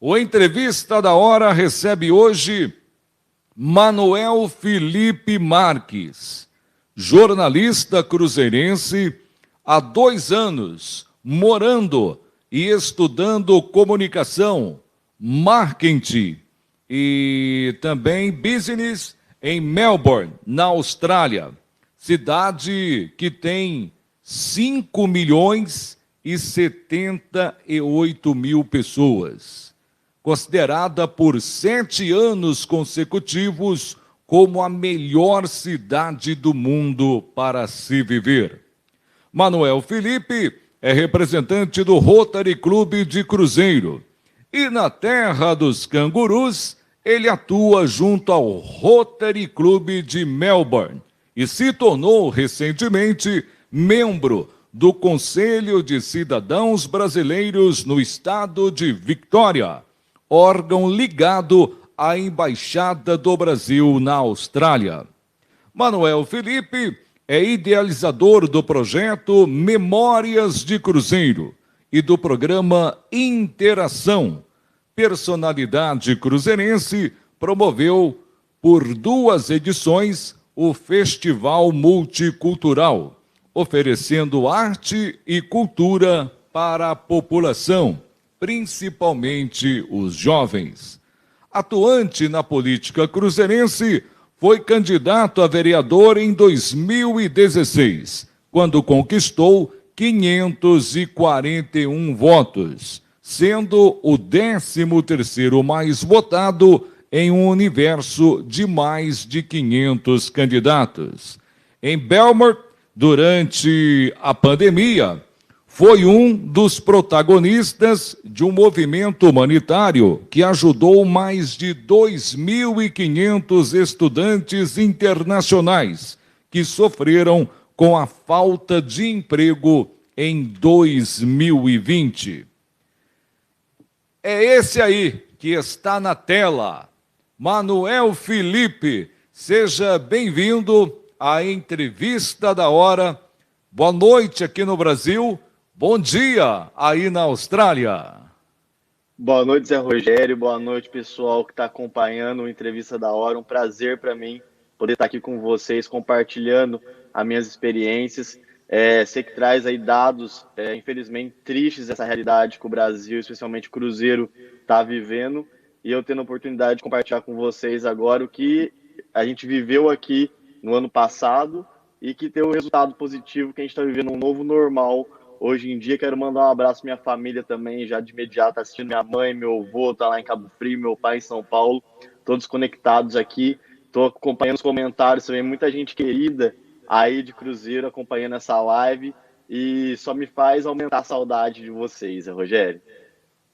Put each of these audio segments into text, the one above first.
O Entrevista da Hora recebe hoje Manuel Felipe Marques, jornalista cruzeirense, há 2 anos, morando e estudando comunicação, marketing e também business em Melbourne, na Austrália, cidade que tem 5.078.000 pessoas, considerada por 7 anos consecutivos como a melhor cidade do mundo para se viver. Manuel Felipe é representante do Rotary Clube de Cruzeiro e na terra dos cangurus ele atua junto ao Rotary Clube de Melbourne e se tornou recentemente membro do Conselho de Cidadãos Brasileiros no estado de Victoria, órgão ligado à Embaixada do Brasil na Austrália. Manuel Felipe é idealizador do projeto Memórias de Cruzeiro e do programa Interação. Personalidade cruzeirense promoveu por 2 edições o Festival Multicultural, oferecendo arte e cultura para a população, principalmente os jovens. Atuante na política cruzeirense, foi candidato a vereador em 2016, quando conquistou 541 votos, sendo o 13º mais votado em um universo de mais de 500 candidatos. Em Belmont, durante a pandemia, foi um dos protagonistas de um movimento humanitário que ajudou mais de 2.500 estudantes internacionais que sofreram com a falta de emprego em 2020. É esse aí que está na tela, Manuel Felipe. Seja bem-vindo à Entrevista da Hora. Boa noite aqui no Brasil. Bom dia aí na Austrália. Boa noite, Zé Rogério. Boa noite, pessoal que está acompanhando a Entrevista da Hora. Um prazer para mim poder estar aqui com vocês, compartilhando as minhas experiências. Sei que traz aí dados, infelizmente, tristes dessa realidade que o Brasil, especialmente o Cruzeiro, está vivendo. E eu tendo a oportunidade de compartilhar com vocês agora o que a gente viveu aqui no ano passado e que tem um resultado positivo, que a gente está vivendo um novo normal. Hoje em dia, quero mandar um abraço à minha família também, já de imediato, assistindo minha mãe, meu avô, tá lá em Cabo Frio, meu pai em São Paulo, todos conectados aqui. Estou acompanhando os comentários também, muita gente querida aí de Cruzeiro acompanhando essa live e só me faz aumentar a saudade de vocês, Rogério.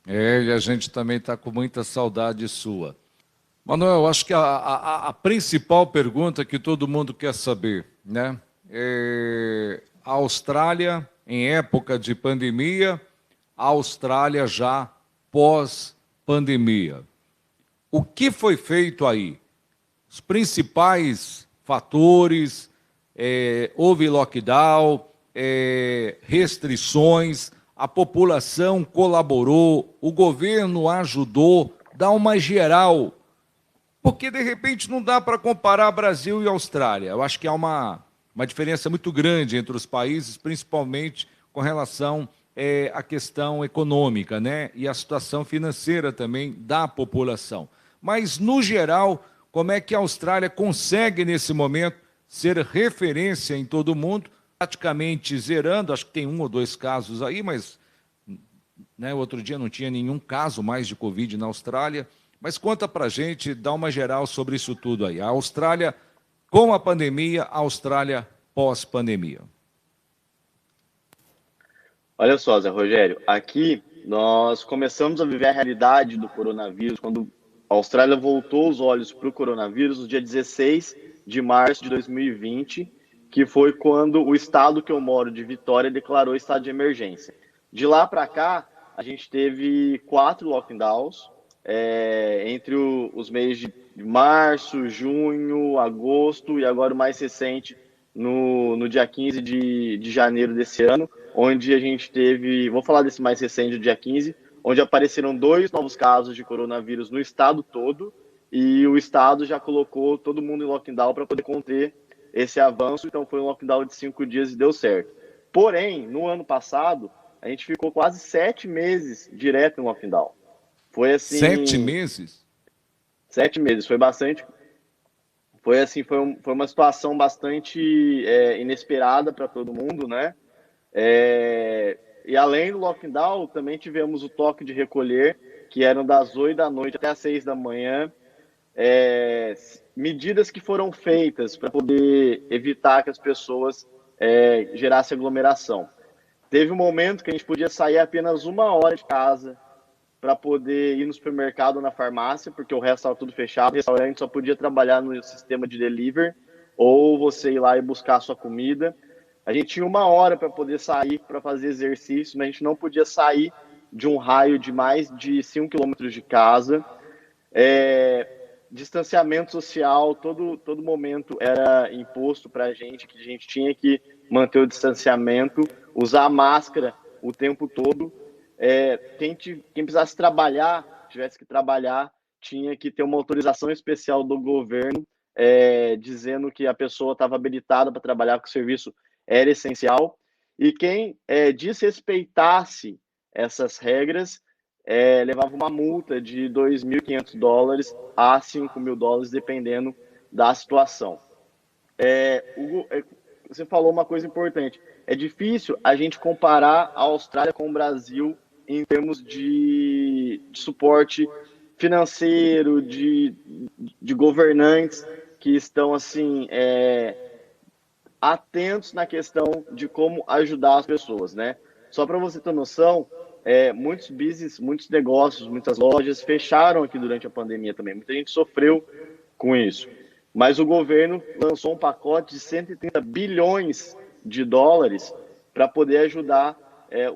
E a gente também está com muita saudade sua. Manuel, eu acho que a principal pergunta que todo mundo quer saber, né? A Austrália, em época de pandemia, a Austrália já pós-pandemia. O que foi feito aí? Os principais fatores, houve lockdown, restrições, a população colaborou, o governo ajudou, dá uma geral. Porque, de repente, não dá para comparar Brasil e Austrália. Eu acho que há uma diferença muito grande entre os países, principalmente com relação à questão econômica, né? E a situação financeira também da população. Mas, no geral, como é que a Austrália consegue, nesse momento, ser referência em todo o mundo, praticamente zerando, acho que tem 1 ou 2 casos aí, mas né, outro dia não tinha nenhum caso mais de Covid na Austrália. Mas conta para a gente, dá uma geral sobre isso tudo aí. A Austrália com a pandemia, a Austrália pós-pandemia. Olha só, Zé Rogério, aqui nós começamos a viver a realidade do coronavírus quando a Austrália voltou os olhos para o coronavírus no dia 16 de março de 2020, que foi quando o estado que eu moro, de Vitória, declarou estado de emergência. De lá para cá, a gente teve 4 lockdowns, entre os meses de março, junho, agosto e agora o mais recente, no dia 15 de janeiro desse ano, onde a gente teve, vou falar desse mais recente, do dia 15, onde apareceram 2 novos casos de coronavírus no estado todo, e o estado já colocou todo mundo em lockdown para poder conter esse avanço. Então foi um lockdown de 5 dias e deu certo. Porém, no ano passado, a gente ficou quase 7 meses direto em lockdown. Foi assim... 7 meses? 7 meses, foi bastante... Foi assim, foi uma situação bastante inesperada para todo mundo, né? E além do lockdown, também tivemos o toque de recolher, que eram das 8 da noite até as 6 da manhã. Medidas que foram feitas para poder evitar que as pessoas gerassem aglomeração. Teve um momento que a gente podia sair apenas 1 hora de casa para poder ir no supermercado ou na farmácia, porque o resto estava tudo fechado. O restaurante só podia trabalhar no sistema de delivery, ou você ir lá e buscar a sua comida. A gente tinha 1 hora para poder sair para fazer exercício, mas a gente não podia sair de um raio de mais de 5 quilômetros de casa. Distanciamento social, todo momento era imposto para a gente, que a gente tinha que manter o distanciamento, usar máscara o tempo todo. Quem precisasse trabalhar, tivesse que trabalhar, tinha que ter uma autorização especial do governo, dizendo que a pessoa estava habilitada para trabalhar, que o serviço era essencial. E quem desrespeitasse essas regras levava uma multa de $2.500 a $5.000, dependendo da situação. Hugo, você falou uma coisa importante. É difícil a gente comparar a Austrália com o Brasil em termos de suporte financeiro, de governantes que estão assim atentos na questão de como ajudar as pessoas, né? Só para você ter noção, muitos business, muitos negócios, muitas lojas fecharam aqui durante a pandemia também. Muita gente sofreu com isso. Mas o governo lançou um pacote de 130 bilhões de dólares para poder ajudar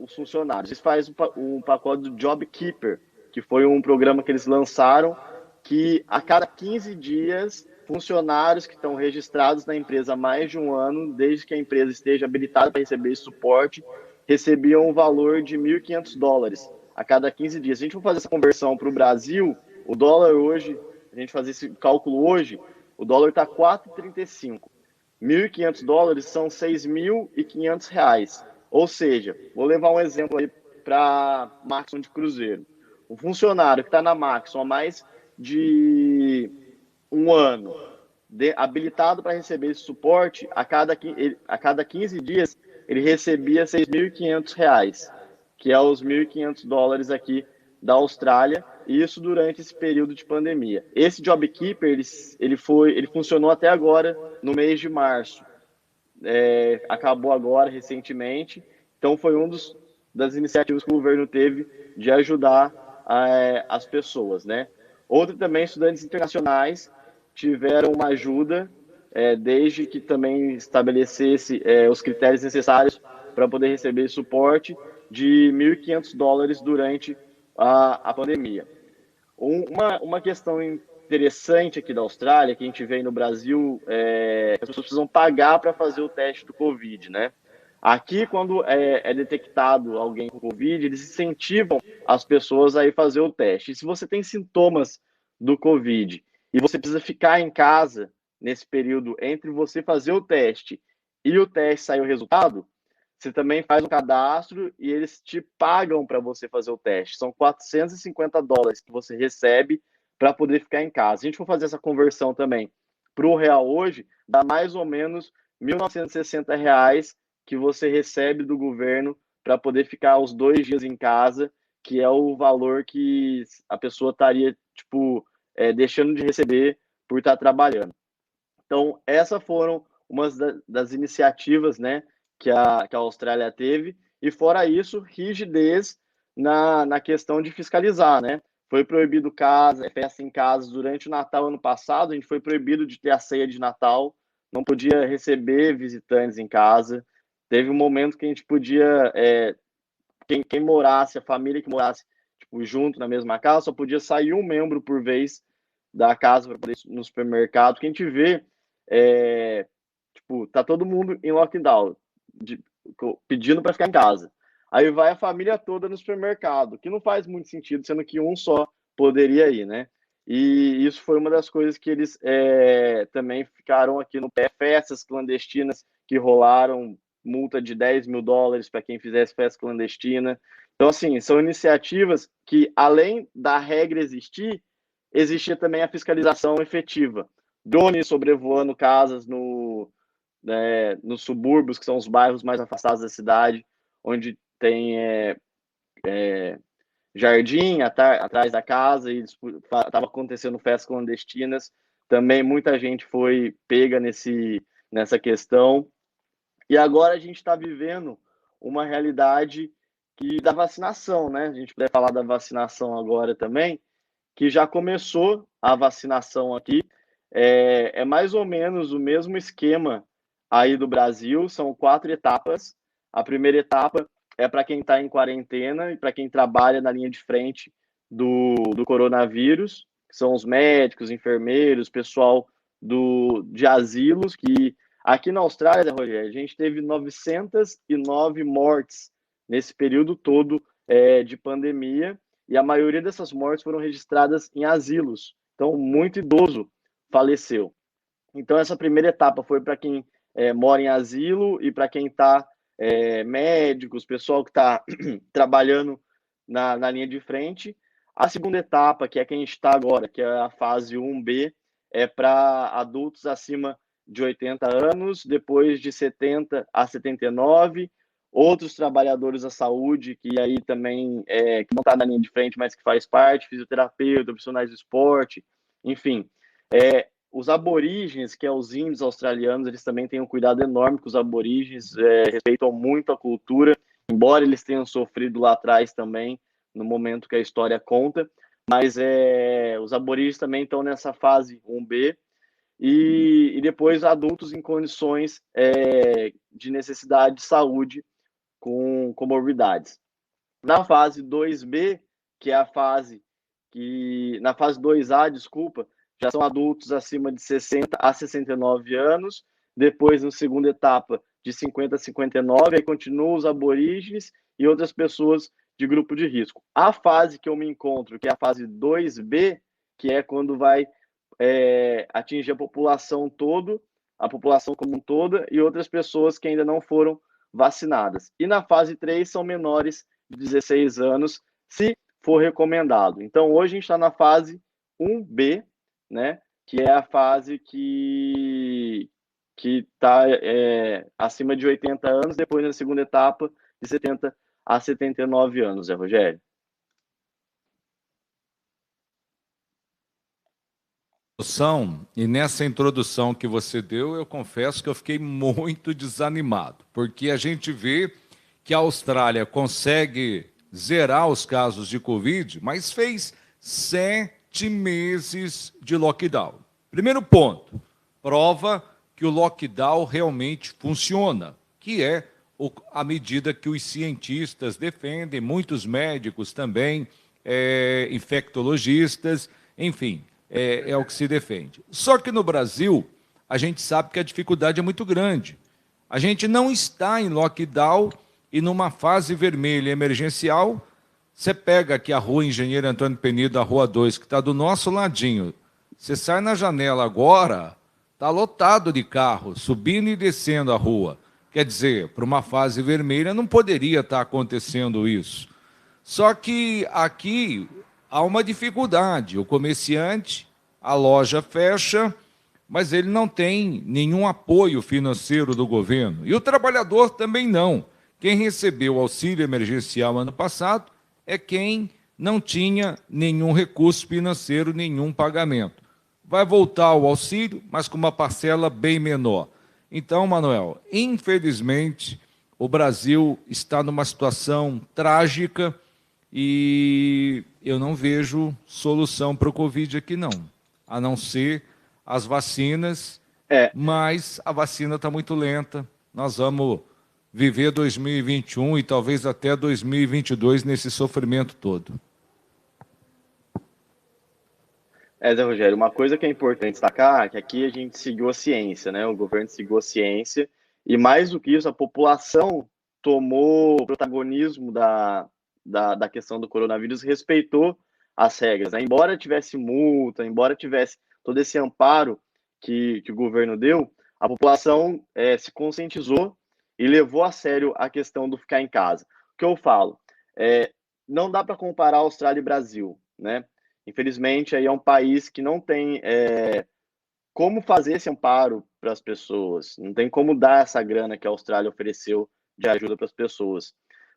os funcionários. Isso faz um pacote do Job Keeper, que foi um programa que eles lançaram, que a cada 15 dias, funcionários que estão registrados na empresa há mais de 1 ano, desde que a empresa esteja habilitada para receber esse suporte, recebiam um valor de $1.500 a cada 15 dias. Se a gente for fazer essa conversão para o Brasil, o dólar hoje, a gente fazer esse cálculo hoje, o dólar está 4,35. $1.500 são R$6.500. Ou seja, vou levar um exemplo aí para Maxon de Cruzeiro. Um funcionário que está na Maxon há mais de 1 ano, habilitado para receber esse suporte, a cada 15 dias ele recebia R$6.500, que é os $1.500 aqui da Austrália, e isso durante esse período de pandemia. Esse Job Keeper, ele funcionou até agora, no mês de março. Acabou agora, recentemente. Então, foi das iniciativas que o governo teve de ajudar as pessoas, né? Outro também, estudantes internacionais tiveram uma ajuda, desde que também estabelecesse os critérios necessários para poder receber suporte, de $1.500 durante a pandemia. Uma questão interessante aqui da Austrália, que a gente vê no Brasil, as pessoas precisam pagar para fazer o teste do Covid, né? Aqui, quando é detectado alguém com Covid, eles incentivam as pessoas a ir fazer o teste. E se você tem sintomas do Covid e você precisa ficar em casa nesse período entre você fazer o teste e o teste sair o resultado, você também faz um cadastro e eles te pagam para você fazer o teste. São $450 que você recebe para poder ficar em casa. Se a gente for fazer essa conversão também para o real hoje, dá mais ou menos R$1.960 que você recebe do governo para poder ficar os 2 dias em casa, que é o valor que a pessoa estaria deixando de receber por estar trabalhando. Então, essas foram umas das iniciativas, né, que a Austrália teve, e fora isso, rigidez na questão de fiscalizar, né? Foi proibido festa em casa durante o Natal ano passado, a gente foi proibido de ter a ceia de Natal, não podia receber visitantes em casa. Teve um momento que a gente podia, quem morasse, a família que morasse junto na mesma casa, só podia sair um membro por vez da casa para poder ir no supermercado. Que a gente vê, tá todo mundo em lockdown, pedindo para ficar em casa. aí vai a família toda no supermercado, que não faz muito sentido, sendo que um só poderia ir, né? E isso foi uma das coisas que eles também ficaram aqui no pé, festas clandestinas que rolaram, multa de US$ 10.000 para quem fizesse festa clandestina. Então, assim, são iniciativas que, além da regra existir, existia também a fiscalização efetiva. Drones sobrevoando casas nos subúrbios, que são os bairros mais afastados da cidade, onde tem jardim atrás da casa e estava acontecendo festas clandestinas. Também muita gente foi pega nessa questão. E agora a gente está vivendo uma realidade da vacinação, né? A gente puder falar da vacinação agora também, que já começou a vacinação aqui. É mais ou menos o mesmo esquema aí do Brasil, são 4 etapas. A primeira etapa é para quem está em quarentena e para quem trabalha na linha de frente do coronavírus, que são os médicos, enfermeiros, pessoal de asilos, que aqui na Austrália, né, Rogério, a gente teve 909 mortes nesse período todo de pandemia, e a maioria dessas mortes foram registradas em asilos. Então, muito idoso faleceu. Então, essa primeira etapa foi para quem mora em asilo e para quem está médicos, pessoal que está trabalhando na linha de frente. A segunda etapa, que é quem está agora, que é a fase 1B, é para adultos acima de 80 anos, depois de 70 a 79, outros trabalhadores da saúde, que aí também que não está na linha de frente, mas que faz parte, fisioterapeuta, profissionais de esporte, enfim. Os aborígenes, que é os índios australianos, eles também têm um cuidado enorme com os aborígenes, respeitam muito a cultura, embora eles tenham sofrido lá atrás também, no momento que a história conta, mas os aborígenes também estão nessa fase 1B, e depois adultos em condições de necessidade de saúde com comorbidades. Na fase 2B, que é a fase na fase 2A, desculpa, já são adultos acima de 60 a 69 anos, depois, na segunda etapa, de 50 a 59, aí continuam os aborígenes e outras pessoas de grupo de risco. A fase que eu me encontro, que é a fase 2B, que é quando vai atingir a população como um toda, e outras pessoas que ainda não foram vacinadas. E na fase 3 são menores de 16 anos, se for recomendado. Então, hoje a gente está na fase 1B, né, que é a fase que está acima de 80 anos, depois na segunda etapa, de 70 a 79 anos, Rogério? E nessa introdução que você deu, eu confesso que eu fiquei muito desanimado, porque a gente vê que a Austrália consegue zerar os casos de Covid, mas fez 7 meses de lockdown. Primeiro ponto, prova que o lockdown realmente funciona, que é a medida que os cientistas defendem, muitos médicos também, infectologistas, enfim, é o que se defende. Só que no Brasil, a gente sabe que a dificuldade é muito grande. A gente não está em lockdown e numa fase vermelha emergencial. Você pega aqui a rua Engenheiro Antônio Penido, a rua 2, que está do nosso ladinho. Você sai na janela agora, está lotado de carros, subindo e descendo a rua. Quer dizer, para uma fase vermelha não poderia estar acontecendo isso. Só que aqui há uma dificuldade. O comerciante, a loja fecha, mas ele não tem nenhum apoio financeiro do governo. E o trabalhador também não. Quem recebeu o auxílio emergencial ano passado é quem não tinha nenhum recurso financeiro, nenhum pagamento. Vai voltar o auxílio, mas com uma parcela bem menor. Então, Manuel, infelizmente, o Brasil está numa situação trágica e eu não vejo solução para o Covid aqui, não. A não ser as vacinas, mas a vacina está muito lenta. Nós vamos viver 2021 e talvez até 2022 nesse sofrimento todo. Zé Rogério, uma coisa que é importante destacar é que aqui a gente seguiu a ciência, né? O governo seguiu a ciência, e mais do que isso, a população tomou o protagonismo da questão do coronavírus, respeitou as regras, né? Embora tivesse multa, embora tivesse todo esse amparo que o governo deu, a população se conscientizou e levou a sério a questão do ficar em casa. O que eu falo? Não dá para comparar Austrália e Brasil, né? Infelizmente, aí é um país que não tem como fazer esse amparo para as pessoas, não tem como dar essa grana que a Austrália ofereceu de ajuda para as pessoas.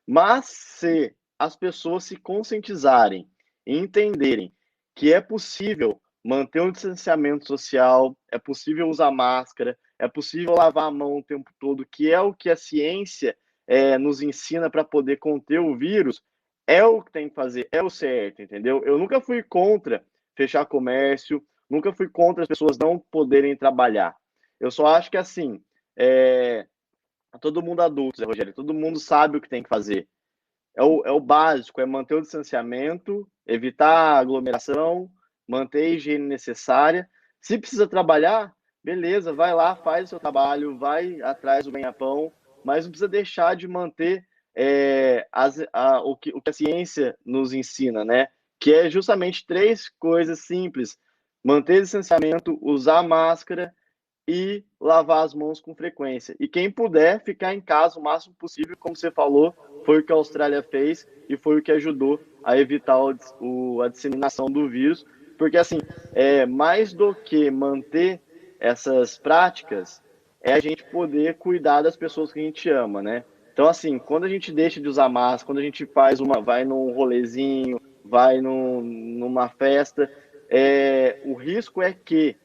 Mas se as pessoas se conscientizarem e entenderem que é possível manter um distanciamento social, é possível usar máscara, é possível lavar a mão o tempo todo, que é o que a ciência nos ensina para poder conter o vírus, é o que tem que fazer, é o certo, entendeu? Eu nunca fui contra fechar comércio, nunca fui contra as pessoas não poderem trabalhar. Eu só acho que, assim, todo mundo adulto, Zé Rogério, todo mundo sabe o que tem que fazer. É o básico, é manter o distanciamento, evitar a aglomeração, manter a higiene necessária. Se precisa trabalhar, beleza, vai lá, faz o seu trabalho, vai atrás do ganha-pão, mas não precisa deixar de manter o que a ciência nos ensina, né? Que é justamente 3 coisas simples: manter distanciamento, usar máscara e lavar as mãos com frequência. E quem puder ficar em casa o máximo possível, como você falou, foi o que a Austrália fez e foi o que ajudou a evitar a disseminação do vírus, porque assim, mais do que manter essas práticas, é a gente poder cuidar das pessoas que a gente ama, né? Então, assim, quando a gente deixa de usar máscara, quando a gente vai num rolezinho, vai numa festa, o risco é que,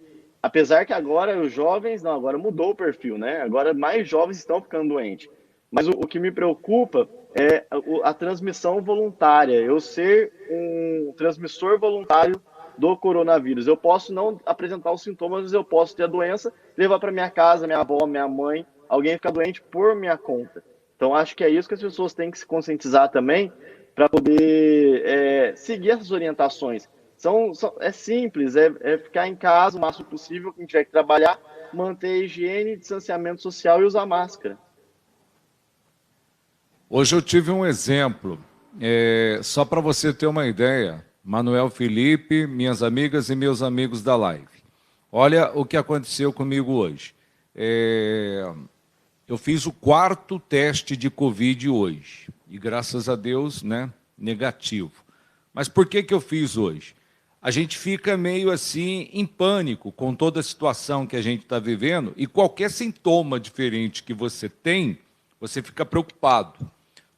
apesar que agora os jovens, não, agora mudou o perfil, né? Agora mais jovens estão ficando doentes. Mas o que me preocupa é a transmissão voluntária, eu ser um transmissor voluntário do coronavírus. Eu posso não apresentar os sintomas, mas eu posso ter a doença, levar para minha casa, minha avó, minha mãe, alguém ficar doente por minha conta. Então, acho que é isso que as pessoas têm que se conscientizar também para poder seguir essas orientações. É simples, ficar em casa o máximo possível, quem tiver que trabalhar, manter a higiene, distanciamento social e usar máscara. Hoje eu tive um exemplo, só para você ter uma ideia, Manuel Felipe, minhas amigas e meus amigos da live. Olha o que aconteceu comigo hoje. Eu fiz o 4º teste de Covid hoje, e graças a Deus, né, negativo. Mas por que eu fiz hoje? A gente fica meio assim em pânico com toda a situação que a gente está vivendo, e qualquer sintoma diferente que você tem, você fica preocupado.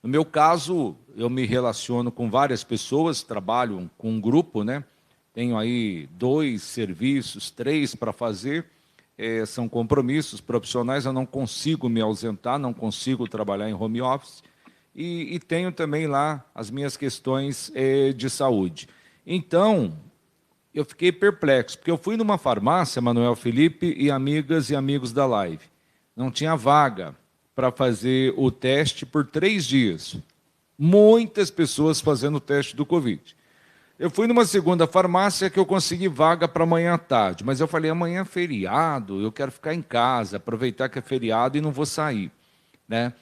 No meu caso, eu me relaciono com várias pessoas, trabalho com um grupo, né? Tenho aí 2 serviços, 3 para fazer, são compromissos profissionais, eu não consigo me ausentar, não consigo trabalhar em home office, e tenho também lá as minhas questões de saúde. Então, eu fiquei perplexo, porque eu fui numa farmácia, Manuel Felipe e amigas e amigos da live, não tinha vaga para fazer o teste por 3 dias. Muitas pessoas fazendo o teste do Covid. Eu fui numa segunda farmácia que eu consegui vaga para amanhã à tarde, mas eu falei, amanhã é feriado, eu quero ficar em casa, aproveitar que é feriado e não vou sair, né?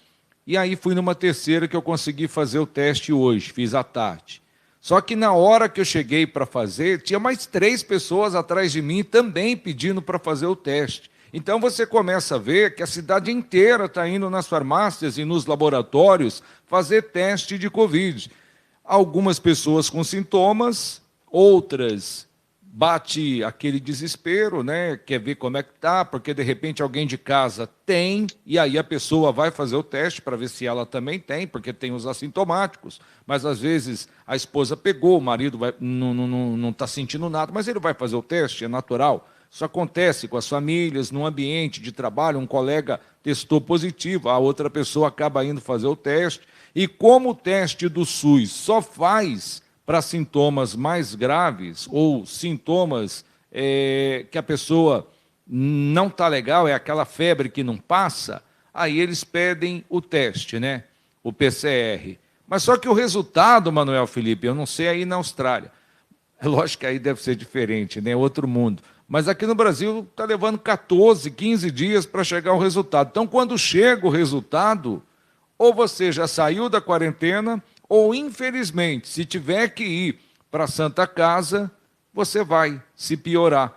E aí fui numa terceira que eu consegui fazer o teste hoje, fiz à tarde. Só que na hora que eu cheguei para fazer, tinha mais 3 pessoas atrás de mim também pedindo para fazer o teste. Então você começa a ver que a cidade inteira está indo nas farmácias e nos laboratórios fazer teste de Covid. Algumas pessoas com sintomas, outras bate aquele desespero, né? Quer ver como é que está, porque de repente alguém de casa tem, e aí a pessoa vai fazer o teste para ver se ela também tem, porque tem os assintomáticos. Mas às vezes a esposa pegou, o marido não está sentindo nada, mas ele vai fazer o teste, é natural. Isso acontece com as famílias, num ambiente de trabalho, um colega testou positivo, a outra pessoa acaba indo fazer o teste. E como o teste do SUS só faz para sintomas mais graves ou sintomas que a pessoa não está legal, é aquela febre que não passa, aí eles pedem o teste, né? O PCR. Mas só que o resultado, Manuel Felipe, eu não sei aí na Austrália, é lógico que aí deve ser diferente, né? Outro mundo. Mas aqui no Brasil está levando 14, 15 dias para chegar o resultado. Então, quando chega o resultado, ou você já saiu da quarentena, ou infelizmente, se tiver que ir para a Santa Casa, você vai se piorar,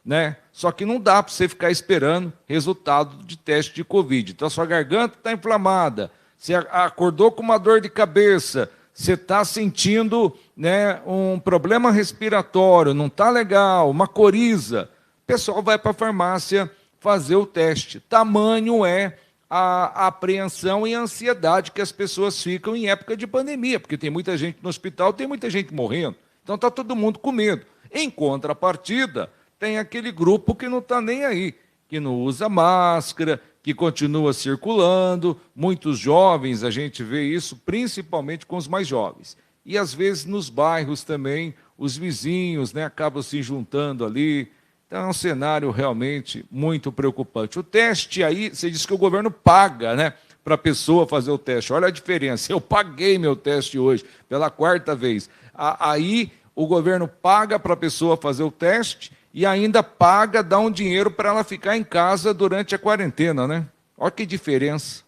né? Só que não dá para você ficar esperando resultado de teste de Covid. Então, a sua garganta está inflamada, você acordou com uma dor de cabeça, você está sentindo, né, um problema respiratório, não está legal, uma coriza, o pessoal vai para a farmácia fazer o teste. Tamanho é a apreensão e a ansiedade que as pessoas ficam em época de pandemia, porque tem muita gente no hospital, tem muita gente morrendo. Então está todo mundo com medo. Em contrapartida, tem aquele grupo que não está nem aí, que não usa máscara, que continua circulando. Muitos jovens, a gente vê isso principalmente com os mais jovens. E às vezes nos bairros também, os vizinhos, né, acabam se juntando ali. Então é um cenário realmente muito preocupante. O teste aí, você disse que o governo paga, né, para a pessoa fazer o teste. Olha a diferença, eu paguei meu teste hoje, pela 4ª vez. Aí o governo paga para a pessoa fazer o teste e ainda paga, dá um dinheiro para ela ficar em casa durante a quarentena, né? Olha que diferença.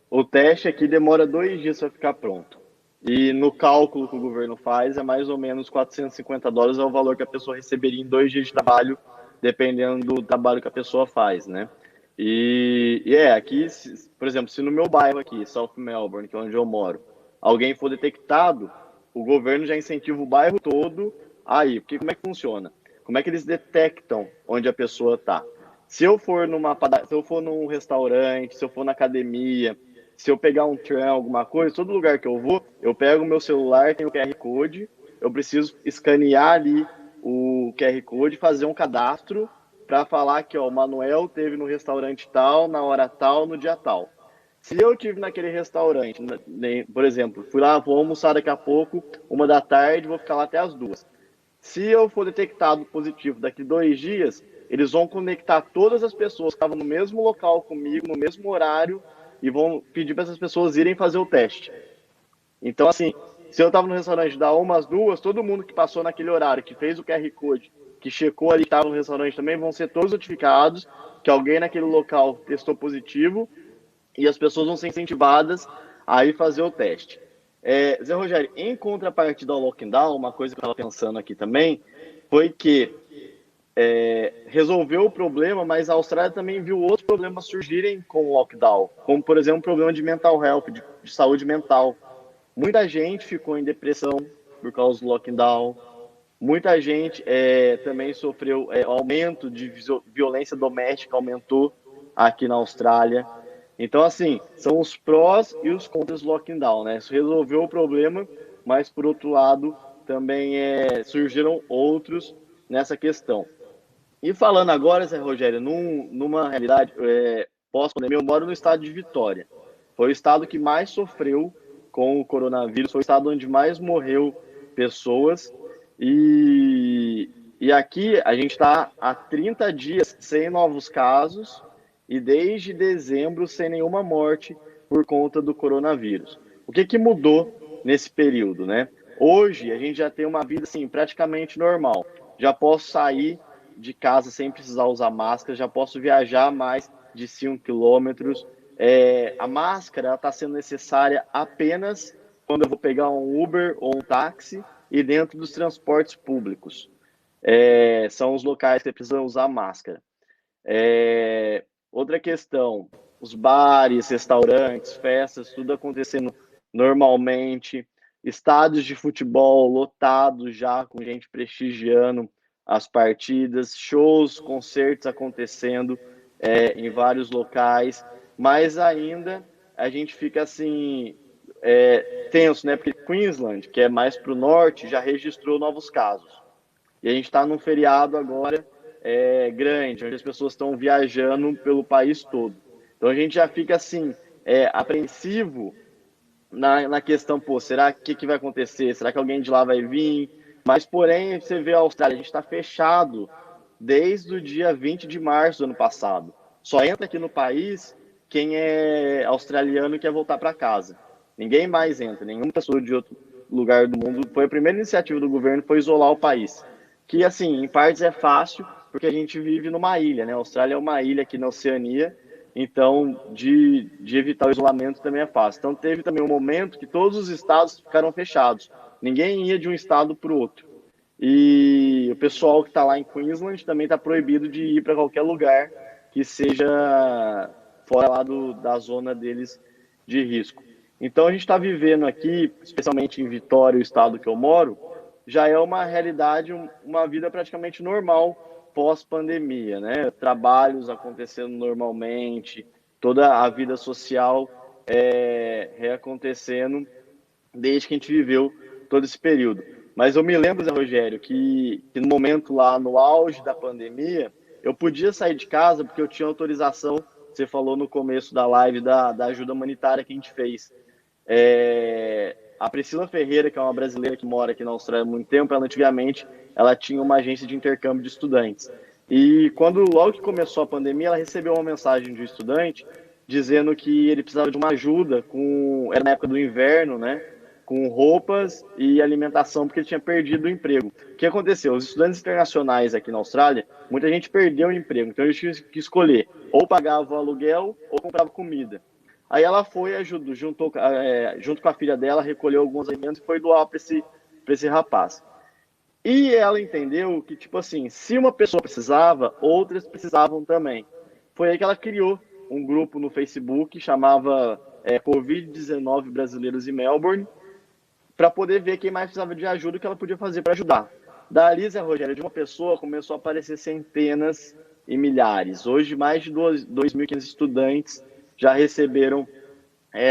O teste aqui demora 2 dias para ficar pronto. E no cálculo que o governo faz, é mais ou menos $450 é o valor que a pessoa receberia em 2 dias de trabalho, dependendo do trabalho que a pessoa faz, né? Aqui, por exemplo, se no meu bairro aqui, South Melbourne, que é onde eu moro, alguém for detectado, o governo já incentiva o bairro todo aí. Porque como é que funciona? Como é que eles detectam onde a pessoa está? Se eu for num restaurante, se eu for na academia, se eu pegar um tram, alguma coisa, todo lugar que eu vou, eu pego o meu celular, tem o QR Code, eu preciso escanear ali o QR Code, fazer um cadastro para falar que ó, o Manuel teve no restaurante tal, na hora tal, no dia tal. Se eu tive naquele restaurante, por exemplo, fui lá, vou almoçar daqui a pouco, 1 da tarde, vou ficar lá até as 2. Se eu for detectado positivo daqui 2 dias, eles vão conectar todas as pessoas que estavam no mesmo local comigo, no mesmo horário, e vão pedir para essas pessoas irem fazer o teste. Então, assim, se eu estava no restaurante da 1 às 2, todo mundo que passou naquele horário, que fez o QR Code, que checou ali que estava no restaurante também, vão ser todos notificados que alguém naquele local testou positivo e as pessoas vão ser incentivadas a ir fazer o teste. Zé Rogério, em contrapartida ao lockdown, uma coisa que eu estava pensando aqui também, foi que resolveu o problema, mas a Austrália também viu outros problemas surgirem com o lockdown, como, por exemplo, o problema de mental health, de saúde mental. Muita gente ficou em depressão por causa do lockdown, muita gente também sofreu aumento de violência doméstica, aumentou aqui na Austrália. Então, assim, são os prós e os contras do lockdown, né? Isso resolveu o problema, mas, por outro lado, também surgiram outros nessa questão. E falando agora, Zé Rogério, numa realidade pós-pandemia, eu moro no estado de Vitória. Foi o estado que mais sofreu com o coronavírus, foi o estado onde mais morreu pessoas. E aqui a gente está há 30 dias sem novos casos e desde dezembro sem nenhuma morte por conta do coronavírus. O que mudou nesse período, né? Hoje a gente já tem uma vida assim, praticamente normal. Já posso sair de casa sem precisar usar máscara, já posso viajar mais de 5 quilômetros. A máscara está sendo necessária apenas quando eu vou pegar um Uber ou um táxi e dentro dos transportes públicos. São os locais que precisam usar máscara. Outra questão, os bares, restaurantes, festas, tudo acontecendo normalmente, estádios de futebol lotados já, com gente prestigiando as partidas, shows, concertos acontecendo em vários locais, mas ainda a gente fica assim, tenso, né? Porque Queensland, que é mais para o norte, já registrou novos casos. E a gente está num feriado agora grande, onde as pessoas estão viajando pelo país todo. Então a gente já fica assim, apreensivo na questão, pô, será que vai acontecer? Será que alguém de lá vai vir? Mas, porém, você vê a Austrália, a gente está fechado desde o dia 20 de março do ano passado. Só entra aqui no país quem é australiano e quer voltar para casa. Ninguém mais entra, nenhuma pessoa de outro lugar do mundo. Foi a primeira iniciativa do governo, foi isolar o país. Que, assim, em partes é fácil, porque a gente vive numa ilha, né? A Austrália é uma ilha aqui na Oceania, então de evitar o isolamento também é fácil. Então teve também um momento que todos os estados ficaram fechados, ninguém ia de um estado para o outro. E o pessoal que está lá em Queensland também está proibido de ir para qualquer lugar que seja fora lá da zona deles de risco. Então a gente está vivendo aqui, especialmente em Vitória, o estado que eu moro, já é uma realidade, uma vida praticamente normal pós-pandemia, né? Trabalhos acontecendo normalmente, toda a vida social reacontecendo desde que a gente viveu todo esse período. Mas eu me lembro, Zé Rogério, que no momento lá, no auge da pandemia, eu podia sair de casa porque eu tinha autorização, você falou no começo da live da ajuda humanitária que a gente fez. A Priscila Ferreira, que é uma brasileira que mora aqui na Austrália há muito tempo, ela tinha uma agência de intercâmbio de estudantes. E logo que começou a pandemia, ela recebeu uma mensagem de um estudante dizendo que ele precisava de uma ajuda, era na época do inverno, né? Com roupas e alimentação, porque ele tinha perdido o emprego. O que aconteceu? Os estudantes internacionais aqui na Austrália, muita gente perdeu o emprego, então eles tinham que escolher, ou pagava o aluguel ou comprava comida. Aí ela foi e ajudou, junto com a filha dela, recolheu alguns alimentos e foi doar para esse rapaz. E ela entendeu que, tipo assim, se uma pessoa precisava, outras precisavam também. Foi aí que ela criou um grupo no Facebook, chamava Covid-19 Brasileiros em Melbourne, para poder ver quem mais precisava de ajuda e o que ela podia fazer para ajudar. Dali, Zé Rogério, de uma pessoa começou a aparecer centenas e milhares. Hoje, mais de 2.500 estudantes já receberam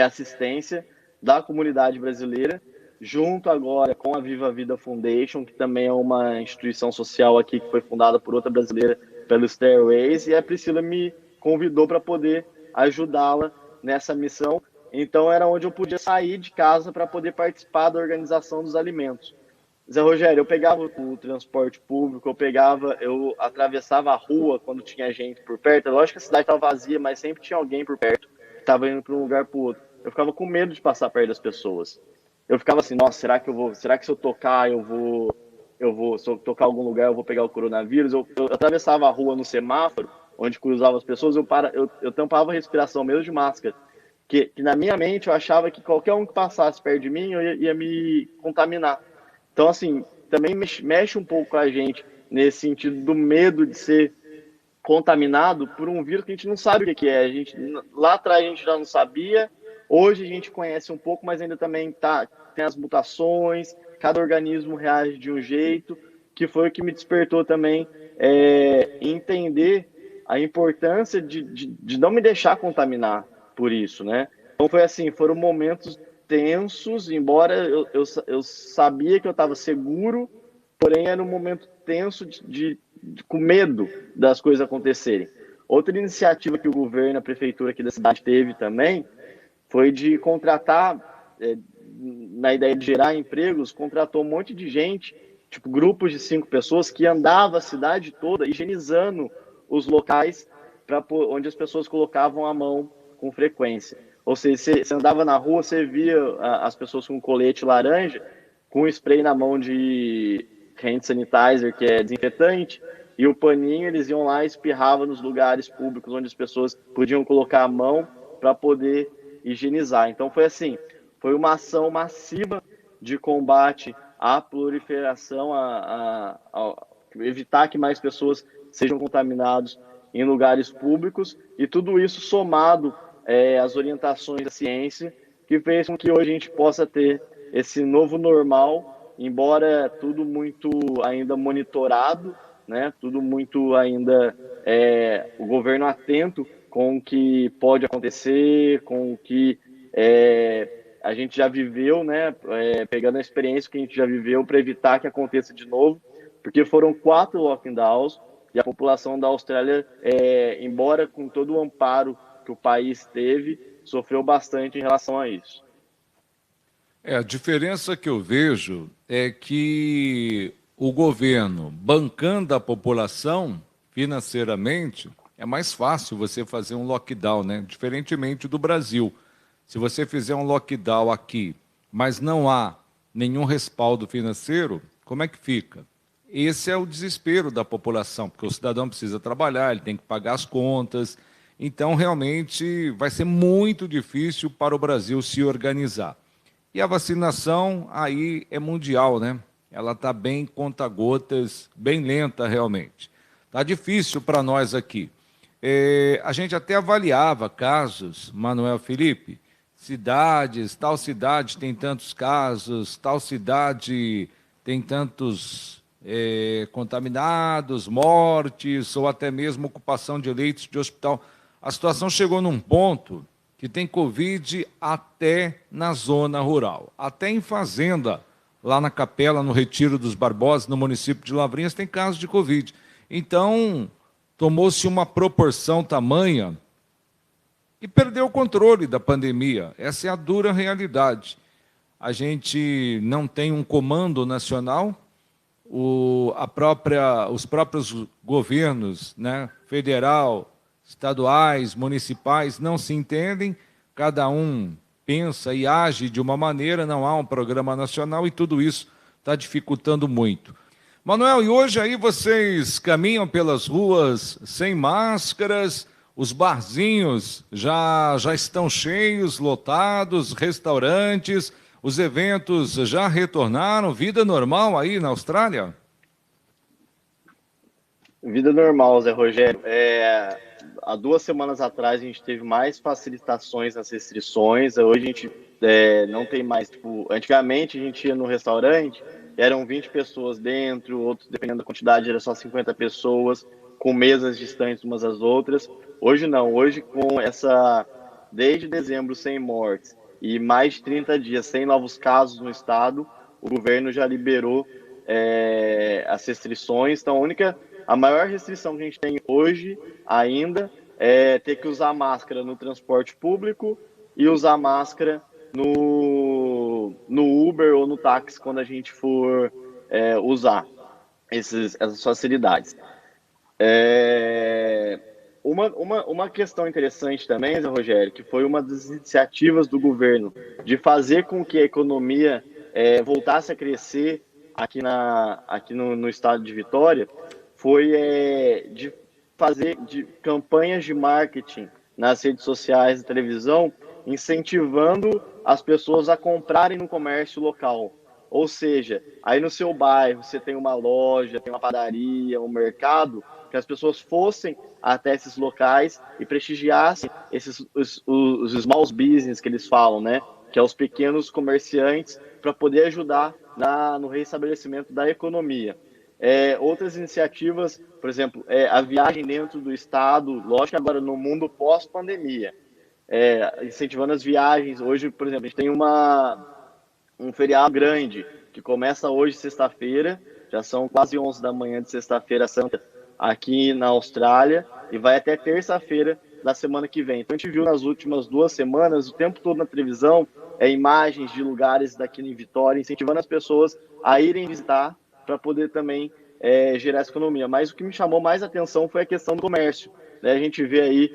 assistência da comunidade brasileira, junto agora com a Viva Vida Foundation, que também é uma instituição social aqui que foi fundada por outra brasileira, pelo Stairways, e a Priscila me convidou para poder ajudá-la nessa missão. Então era onde eu podia sair de casa para poder participar da organização dos alimentos. Zé Rogério, eu pegava o transporte público, eu atravessava a rua quando tinha gente por perto. Lógico que a cidade estava vazia, mas sempre tinha alguém por perto que estava indo para um lugar para o outro. Eu ficava com medo de passar perto das pessoas. Eu ficava assim, nossa, será que se eu tocar, se eu tocar em algum lugar, eu vou pegar o coronavírus? Eu atravessava a rua no semáforo, onde cruzava as pessoas, eu tampava a respiração mesmo de máscara. Que na minha mente eu achava que qualquer um que passasse perto de mim ia me contaminar. Então, assim, também mexe um pouco com a gente nesse sentido do medo de ser contaminado por um vírus que a gente não sabe o que é. Lá atrás a gente já não sabia, hoje a gente conhece um pouco, mas ainda também tem as mutações, cada organismo reage de um jeito, que foi o que me despertou também entender a importância de não me deixar contaminar por isso, né? Então foi assim, foram momentos tensos, embora eu sabia que eu estava seguro, porém era um momento tenso com medo das coisas acontecerem. Outra iniciativa que o governo, a prefeitura aqui da cidade teve também, foi de contratar, na ideia de gerar empregos, contratou um monte de gente, tipo grupos de 5 pessoas, que andava a cidade toda higienizando os locais onde as pessoas colocavam a mão com frequência. Ou seja, você andava na rua, você via as pessoas com colete laranja, com spray na mão de hand sanitizer, que é desinfetante, e o paninho eles iam lá e espirravam nos lugares públicos onde as pessoas podiam colocar a mão para poder higienizar. Então foi assim, foi uma ação massiva de combate à proliferação, a evitar que mais pessoas sejam contaminadas em lugares públicos, e tudo isso somado às orientações da ciência, que fez com que hoje a gente possa ter esse novo normal, embora tudo muito ainda monitorado, né? Tudo muito ainda o governo atento com o que pode acontecer, com o que a gente já viveu, né? Pegando a experiência que a gente já viveu para evitar que aconteça de novo, porque foram 4 lockdowns e a população da Austrália, embora com todo o amparo que o país teve, sofreu bastante em relação a isso. A diferença que eu vejo é que o governo, bancando a população financeiramente, é mais fácil você fazer um lockdown, né? Diferentemente do Brasil. Se você fizer um lockdown aqui, mas não há nenhum respaldo financeiro, como é que fica? Esse é o desespero da população, porque o cidadão precisa trabalhar, ele tem que pagar as contas. Então, realmente, vai ser muito difícil para o Brasil se organizar. E a vacinação aí é mundial, né? Ela está bem conta-gotas, bem lenta realmente. Está difícil para nós aqui. A gente até avaliava casos, Manuel Felipe, cidades, tal cidade tem tantos casos, tal cidade tem tantos contaminados, mortes, ou até mesmo ocupação de leitos de hospital. A situação chegou num ponto que tem Covid até na zona rural, até em fazenda, lá na Capela, no Retiro dos Barbosa, no município de Lavrinhas, tem casos de Covid. Então, tomou-se uma proporção tamanha e perdeu o controle da pandemia. Essa é a dura realidade. A gente não tem um comando nacional, os próprios governos, né, federal, estaduais, municipais, não se entendem, cada um pensa e age de uma maneira, não há um programa nacional e tudo isso está dificultando muito. Manuel, e hoje aí vocês caminham pelas ruas sem máscaras, os barzinhos já estão cheios, lotados, restaurantes, os eventos já retornaram, vida normal aí na Austrália? Vida normal, Zé Rogério. Há 2 semanas atrás a gente teve mais facilitações nas restrições. Hoje a gente não tem mais. Tipo, antigamente a gente ia no restaurante, eram 20 pessoas dentro, outros, dependendo da quantidade, era só 50 pessoas, com mesas distantes umas das outras. Hoje não. Hoje, desde dezembro sem mortes e mais de 30 dias sem novos casos no estado, o governo já liberou as restrições. Então, a maior restrição que a gente tem hoje ainda é ter que usar máscara no transporte público e usar máscara no Uber ou no táxi quando a gente for usar essas facilidades. Uma questão interessante também, Zé Rogério, que foi uma das iniciativas do governo de fazer com que a economia voltasse a crescer aqui no estado de Vitória, foi de fazer campanhas de marketing nas redes sociais e televisão, incentivando as pessoas a comprarem no comércio local. Ou seja, aí no seu bairro você tem uma loja, tem uma padaria, um mercado, que as pessoas fossem até esses locais e prestigiassem os small business que eles falam, né? Que é os pequenos comerciantes, para poder ajudar no reestabelecimento da economia. Outras iniciativas, por exemplo, a viagem dentro do estado, lógico, agora no mundo pós-pandemia, incentivando as viagens. Hoje, por exemplo, a gente tem um feriado grande que começa hoje, sexta-feira, já são quase 11 da manhã de sexta-feira santa aqui na Austrália, e vai até terça-feira da semana que vem. Então a gente viu nas últimas 2 semanas, o tempo todo na televisão, imagens de lugares daqui em Vitória, incentivando as pessoas a irem visitar para poder também gerar essa economia. Mas o que me chamou mais atenção foi a questão do comércio, né? A gente vê aí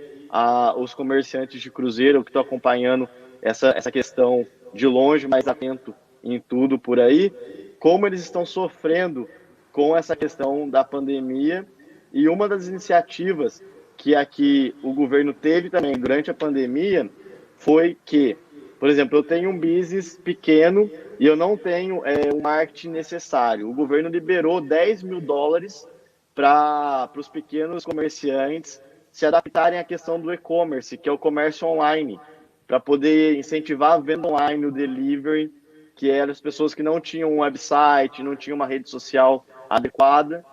os comerciantes de cruzeiro que estão acompanhando essa questão de longe, mais atento em tudo por aí, como eles estão sofrendo com essa questão da pandemia. E uma das iniciativas que aqui o governo teve também durante a pandemia foi que, por exemplo, eu tenho um business pequeno e eu não tenho o marketing necessário. O governo liberou $10.000 para os pequenos comerciantes se adaptarem à questão do e-commerce, que é o comércio online, para poder incentivar a venda online, o delivery, que eram as pessoas que não tinham um website, não tinham uma rede social adequada.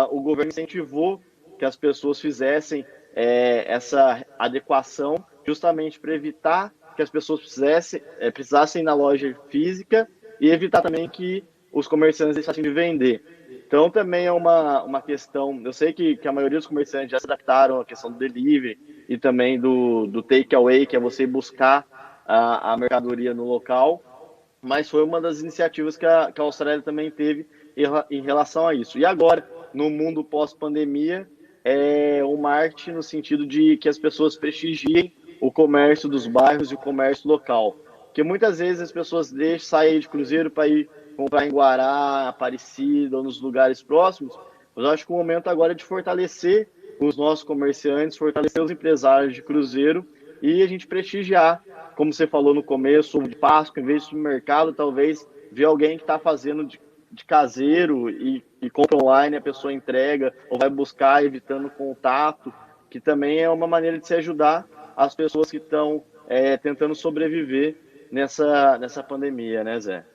O governo incentivou que as pessoas fizessem essa adequação, justamente para evitar que as pessoas precisassem ir na loja física e evitar também que os comerciantes deixassem de vender. Então, também é uma questão. Eu sei que a maioria dos comerciantes já se adaptaram à questão do delivery e também do take-away, que é você buscar a mercadoria no local, mas foi uma das iniciativas que a Austrália também teve em relação a isso. E agora, no mundo pós-pandemia, o marketing no sentido de que as pessoas prestigiem o comércio dos bairros e o comércio local. Porque muitas vezes as pessoas saem de cruzeiro para ir comprar em Guará, Aparecida ou nos lugares próximos, mas eu acho que o momento agora é de fortalecer com os nossos comerciantes, fortalecer os empresários de cruzeiro e a gente prestigiar, como você falou no começo, de Páscoa, em vez de supermercado, talvez ver alguém que está fazendo de caseiro e compra online, a pessoa entrega ou vai buscar, evitando contato, que também é uma maneira de se ajudar as pessoas que estão tentando sobreviver nessa pandemia, né, Zé?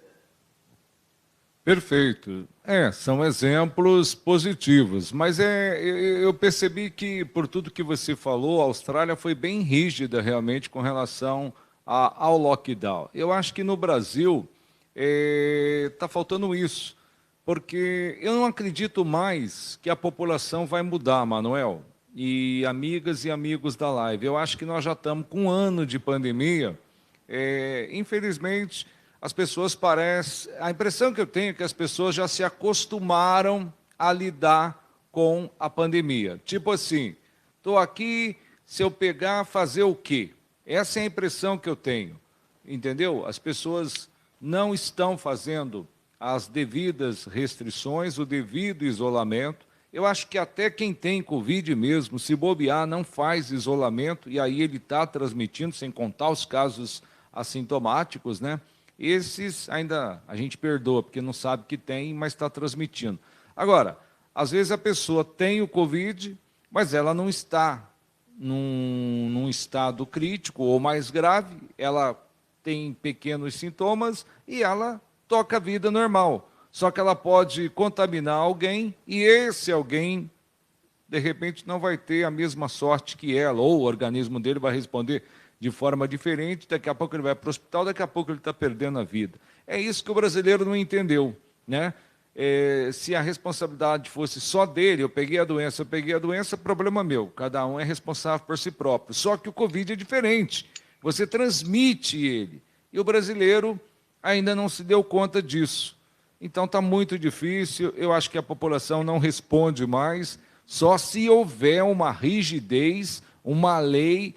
Perfeito. São exemplos positivos, mas eu percebi que, por tudo que você falou, a Austrália foi bem rígida realmente com relação ao lockdown. Eu acho que no Brasil está faltando isso, porque eu não acredito mais que a população vai mudar, Manuel, e amigas e amigos da live. Eu acho que nós já estamos com um ano de pandemia. Infelizmente, as pessoas parecem... A impressão que eu tenho é que as pessoas já se acostumaram a lidar com a pandemia. Tipo assim, estou aqui, se eu pegar, fazer o quê? Essa é a impressão que eu tenho, entendeu? As pessoas não estão fazendo as devidas restrições, o devido isolamento. Eu acho que até quem tem Covid mesmo, se bobear, não faz isolamento, e aí ele está transmitindo, sem contar os casos assintomáticos, né? Esses ainda a gente perdoa, porque não sabe que tem, mas está transmitindo. Agora, às vezes a pessoa tem o Covid, mas ela não está num estado crítico ou mais grave, ela tem pequenos sintomas e ela toca a vida normal. Só que ela pode contaminar alguém e esse alguém, de repente, não vai ter a mesma sorte que ela, ou o organismo dele vai responder de forma diferente, daqui a pouco ele vai para o hospital, daqui a pouco ele está perdendo a vida. É isso que o brasileiro não entendeu, né? Se a responsabilidade fosse só dele, eu peguei a doença, problema meu, cada um é responsável por si próprio. Só que o Covid é diferente, você transmite ele, e o brasileiro ainda não se deu conta disso. Então está muito difícil, eu acho que a população não responde mais, só se houver uma rigidez, uma lei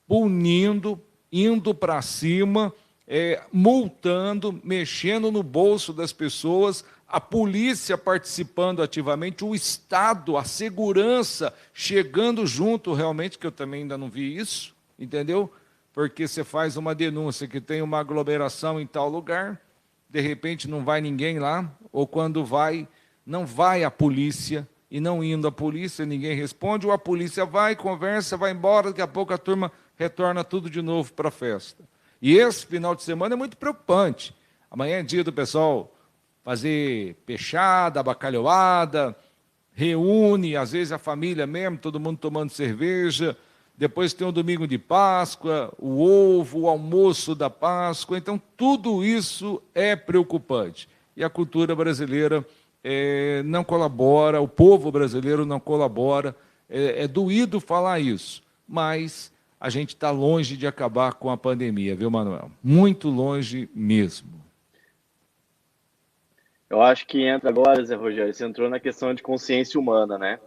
punindo, indo para cima, multando, mexendo no bolso das pessoas, a polícia participando ativamente, o Estado, a segurança chegando junto realmente, que eu também ainda não vi isso, entendeu? Porque você faz uma denúncia que tem uma aglomeração em tal lugar, de repente não vai ninguém lá, ou quando vai, não vai a polícia, e não indo a polícia, ninguém responde, ou a polícia vai, conversa, vai embora, daqui a pouco a turma retorna tudo de novo para a festa. E esse final de semana é muito preocupante. Amanhã é dia do pessoal fazer peixada, bacalhoada, reúne, às vezes a família mesmo, todo mundo tomando cerveja, depois tem o domingo de Páscoa, o ovo, o almoço da Páscoa, então tudo isso é preocupante. E a cultura brasileira não colabora, o povo brasileiro não colabora, é doído falar isso, mas a gente está longe de acabar com a pandemia, viu, Manuel? Muito longe mesmo. Eu acho que entra agora, Zé Rogério, você entrou na questão de consciência humana, né?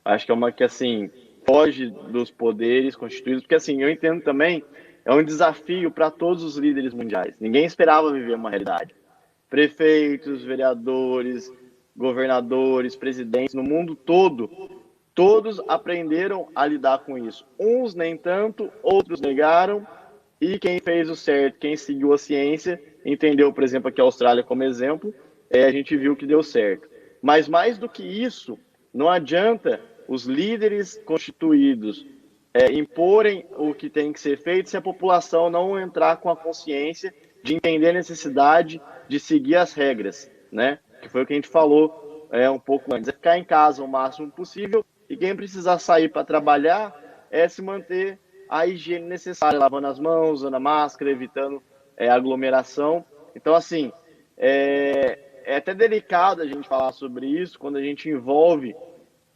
Acho que é uma que, assim, foge dos poderes constituídos, porque, assim, eu entendo também, é um desafio para todos os líderes mundiais. Ninguém esperava viver uma realidade. Prefeitos, vereadores, governadores, presidentes, no mundo todo, todos aprenderam a lidar com isso. Uns nem tanto, outros negaram, e quem fez o certo, quem seguiu a ciência, entendeu, por exemplo, aqui a Austrália como exemplo, a gente viu que deu certo. Mas mais do que isso, não adianta os líderes constituídos imporem o que tem que ser feito se a população não entrar com a consciência de entender a necessidade de seguir as regras, né? Que foi o que a gente falou um pouco antes. É ficar em casa o máximo possível e quem precisar sair para trabalhar se manter a higiene necessária, lavando as mãos, usando a máscara, evitando aglomeração. Então, assim, é até delicado a gente falar sobre isso quando a gente envolve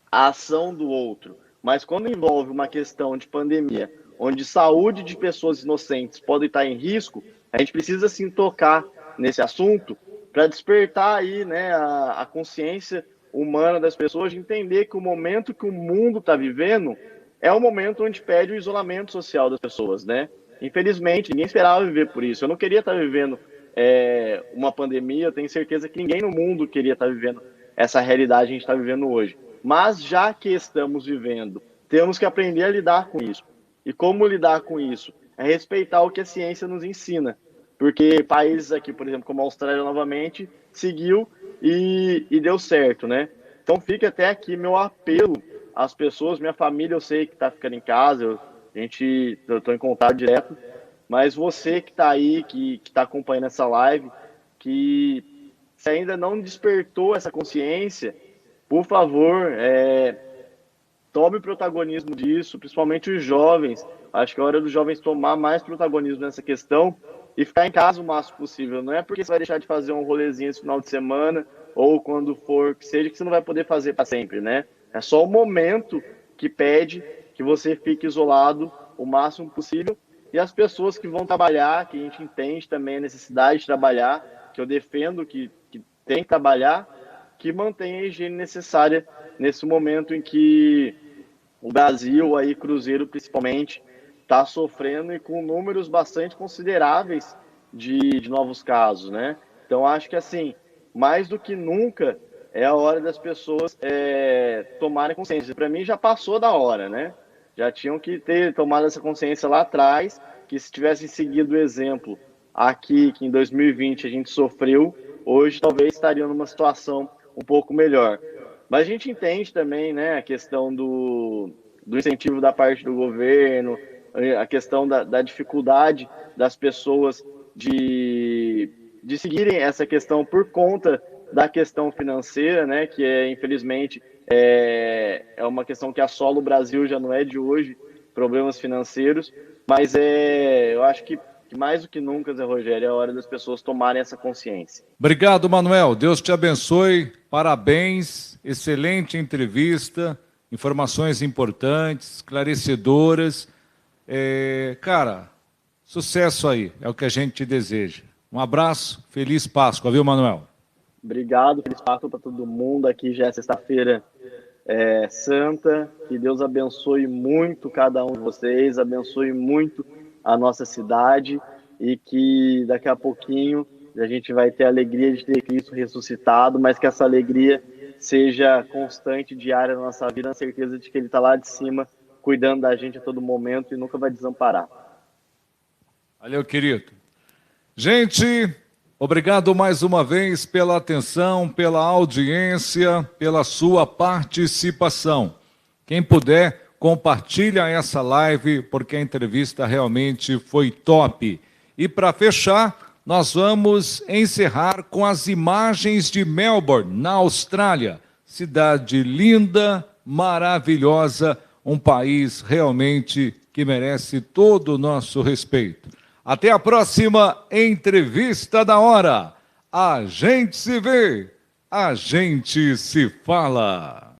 a ação do outro. Mas quando envolve uma questão de pandemia, onde saúde de pessoas inocentes pode estar em risco, a gente precisa sim tocar nesse assunto para despertar aí, né, a consciência humana das pessoas, de entender que o momento que o mundo está vivendo é um momento onde pede o isolamento social das pessoas, né? Infelizmente, ninguém esperava viver por isso. Eu não queria estar vivendo uma pandemia, eu tenho certeza que ninguém no mundo queria estar vivendo essa realidade que a gente está vivendo hoje. Mas já que estamos vivendo temos que aprender a lidar com isso. E como lidar com isso? É respeitar o que a ciência nos ensina. Porque países aqui, por exemplo, como a Austrália, novamente, seguiu e deu certo, né? Então fica até aqui meu apelo às pessoas, minha família eu sei que está ficando em casa, eu estou em contato direto, mas você que está aí, que está acompanhando essa live, que se ainda não despertou essa consciência, por favor, tome protagonismo disso, principalmente os jovens. Acho que é hora dos jovens tomar mais protagonismo nessa questão e ficar em casa o máximo possível. Não é porque você vai deixar de fazer um rolezinho esse final de semana ou quando for que seja que você não vai poder fazer para sempre, né? É só o momento que pede que você fique isolado o máximo possível. E as pessoas que vão trabalhar, que a gente entende também a necessidade de trabalhar, que eu defendo que tem que trabalhar, que mantenha a higiene necessária nesse momento em que o Brasil, aí Cruzeiro principalmente, está sofrendo e com números bastante consideráveis de novos casos, né? Então acho que assim, mais do que nunca, é a hora das pessoas tomarem consciência. Para mim já passou da hora, né? Já tinham que ter tomado essa consciência lá atrás, que se tivessem seguido o exemplo aqui, que em 2020 a gente sofreu, hoje talvez estariam numa situação um pouco melhor. Mas a gente entende também, né, a questão do incentivo da parte do governo, a questão da dificuldade das pessoas de seguirem essa questão por conta da questão financeira, né, que infelizmente é uma questão que assola o Brasil, já não é de hoje, problemas financeiros, mas eu acho que mais do que nunca, Zé Rogério, é a hora das pessoas tomarem essa consciência. Obrigado, Manuel. Deus te abençoe. Parabéns. Excelente entrevista. Informações importantes, esclarecedoras. Cara, sucesso aí. É o que a gente te deseja. Um abraço. Feliz Páscoa, viu, Manuel? Obrigado. Feliz Páscoa para todo mundo. Aqui já é sexta-feira santa. Que Deus abençoe muito cada um de vocês. Abençoe muito a nossa cidade e que daqui a pouquinho a gente vai ter a alegria de ter Cristo ressuscitado, mas que essa alegria seja constante, diária na nossa vida, na certeza de que Ele está lá de cima, cuidando da gente a todo momento e nunca vai desamparar. Valeu, querido. Gente, obrigado mais uma vez pela atenção, pela audiência, pela sua participação. Quem puder, compartilha essa live, porque a entrevista realmente foi top. E para fechar, nós vamos encerrar com as imagens de Melbourne, na Austrália. Cidade linda, maravilhosa, um país realmente que merece todo o nosso respeito. Até a próxima entrevista da hora. A gente se vê, a gente se fala.